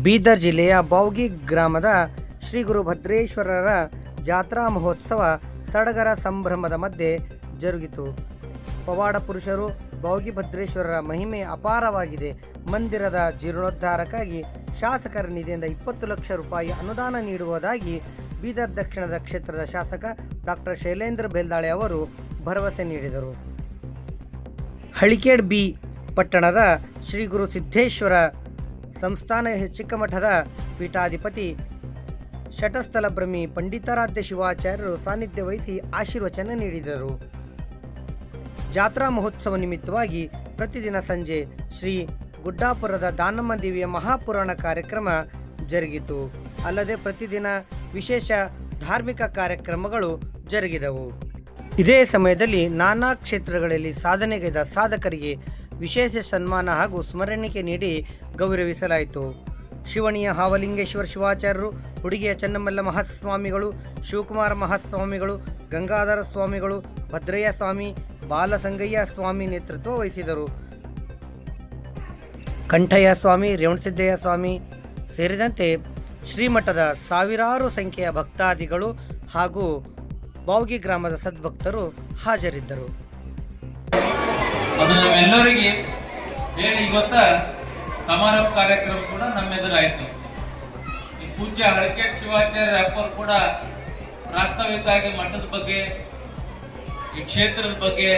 ಬೀದರ್ ಜಿಲ್ಲೆಯ ಬೌಗಿ ಗ್ರಾಮದ ಶ್ರೀ ಗುರು ಭದ್ರೇಶ್ವರರ ಜಾತ್ರಾ ಮಹೋತ್ಸವ ಸಡಗರ ಸಂಭ್ರಮದ ಮಧ್ಯೆ ಜರುಗಿತು. ಪವಾಡ ಪುರುಷರು ಬೌಗಿ ಭದ್ರೇಶ್ವರರ ಮಹಿಮೆ ಅಪಾರವಾಗಿದೆ. ಮಂದಿರದ ಜೀರ್ಣೋದ್ಧಾರಕ್ಕಾಗಿ ಶಾಸಕರ ನಿಧಿಯಿಂದ 20 ಲಕ್ಷ ರೂಪಾಯಿ ಅನುದಾನ ನೀಡುವುದಾಗಿ ಬೀದರ್ ದಕ್ಷಿಣದ ಕ್ಷೇತ್ರದ ಶಾಸಕ ಡಾಕ್ಟರ್ ಶೈಲೇಂದ್ರ ಬೇಲ್ದಾಳೆ ಅವರು ಭರವಸೆ ನೀಡಿದರು. ಹಳಿಕೇಡ್ ಬಿ ಪಟ್ಟಣದ ಶ್ರೀ ಗುರು ಸಿದ್ದೇಶ್ವರ ಸಂಸ್ಥಾನ ಚಿಕ್ಕಮಠದ ಪೀಠಾಧಿಪತಿ ಶಟಸ್ಥಲ ಬ್ರಹ್ಮಿ ಪಂಡಿತಾರಾಧ್ಯ ಶಿವಾಚಾರ್ಯರು ಸಾನ್ನಿಧ್ಯ ವಹಿಸಿ ಆಶೀರ್ವಚನ ನೀಡಿದರು. ಜಾತ್ರಾ ಮಹೋತ್ಸವ ನಿಮಿತ್ತವಾಗಿ ಪ್ರತಿದಿನ ಸಂಜೆ ಶ್ರೀ ಗುಡ್ಡಾಪುರದ ದಾನಮ್ಮ ದೇವಿಯ ಮಹಾಪುರಾಣ ಕಾರ್ಯಕ್ರಮ ಜರುಗಿತು. ಅಲ್ಲದೆ ಪ್ರತಿದಿನ ವಿಶೇಷ ಧಾರ್ಮಿಕ ಕಾರ್ಯಕ್ರಮಗಳು ಜರುಗಿದವು. ಇದೇ ಸಮಯದಲ್ಲಿ ನಾನಾ ಕ್ಷೇತ್ರಗಳಲ್ಲಿ ಸಾಧನೆಗೈದ ಸಾಧಕರಿಗೆ ವಿಶೇಷ ಸನ್ಮಾನ ಹಾಗೂ ಸ್ಮರಣಿಕೆ ನೀಡಿ ಗೌರವಿಸಲಾಯಿತು. ಶಿವಣಿಯ ಹಾವಲಿಂಗೇಶ್ವರ ಶಿವಾಚಾರ್ಯರು, ಹುಡುಗಿಯ ಚನ್ನಮಲ್ಲ ಮಹಾಸ್ವಾಮಿಗಳು, ಶಿವಕುಮಾರ ಮಹಾಸ್ವಾಮಿಗಳು, ಗಂಗಾಧರ ಸ್ವಾಮಿಗಳು, ಭದ್ರಯ್ಯ ಸ್ವಾಮಿ, ಬಾಲಸಂಗಯ್ಯ ಸ್ವಾಮಿ ನೇತೃತ್ವ ವಹಿಸಿದರು. ಕಂಠಯ್ಯ ಸ್ವಾಮಿ, ರೇವಣಸಿದ್ದಯ್ಯ ಸ್ವಾಮಿ ಸೇರಿದಂತೆ ಶ್ರೀಮಠದ ಸಾವಿರಾರು ಸಂಖ್ಯೆಯ ಭಕ್ತಾದಿಗಳು ಹಾಗೂ ಬೌಗಿ ಗ್ರಾಮದ ಸದ್ಭಕ್ತರು ಹಾಜರಿದ್ದರು. ಅದು ನಮ್ಮೆಲ್ಲರಿಗೆ ಹೇಳಿ ಇವತ್ತ ಸಮಾರೋಪ ಕಾರ್ಯಕ್ರಮ ಕೂಡ ನಮ್ಮೆದುರಾಯಿತು. ಈ ಪೂಜ್ಯ ಹಳಕೇಡ್ ಶಿವಾಚಾರ್ಯ ಅಪ್ಪರು ಕೂಡ ಪ್ರಾಸ್ತಾವಿಕವಾಗಿ ಮಠದ ಬಗ್ಗೆ, ಈ ಕ್ಷೇತ್ರದ ಬಗ್ಗೆ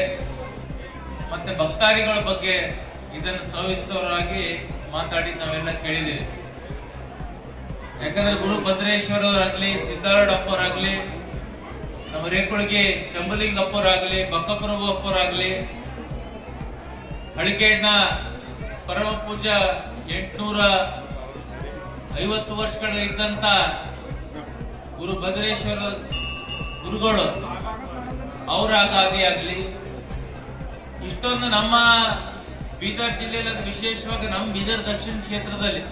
ಮತ್ತೆ ಭಕ್ತಾದಿಗಳ ಬಗ್ಗೆ ಇದನ್ನು ಸವಿಸ್ತರವಾಗಿ ಮಾತಾಡಿ ನಾವೆಲ್ಲ ಕೇಳಿದ್ದೇವೆ. ಯಾಕಂದ್ರೆ ಗುರು ಭದ್ರೇಶ್ವರರಾಗ್ಲಿ, ಸಿದ್ದಾರೂಢ ಅಪ್ಪರಾಗ್ಲಿ, ನಮ್ಮ ರೇಕುಳಿಗೆ ಶಂಭುಲಿಂಗ ಅಪ್ಪರಾಗ್ಲಿ, ಬಕ್ಕಪ್ರಭು ಅಪ್ಪರಾಗ್ಲಿ, ಹಳಿಕೇಡ್ನ ಪರಮ ಪೂಜ್ಯ 850 ವರ್ಷಗಳ ಇದ್ದಂತ ಗುರು ಭದ್ರೇಶ್ವರ ಗುರುಗಳು ಅವರ ಗಾದಿ ಆಗ್ಲಿ, ಇಷ್ಟೊಂದು ನಮ್ಮ ಬೀದರ್ ಜಿಲ್ಲೆಯಲ್ಲಿ, ವಿಶೇಷವಾಗಿ ನಮ್ಮ ಬೀದರ್ ದಕ್ಷಿಣ ಕ್ಷೇತ್ರದಲ್ಲಿ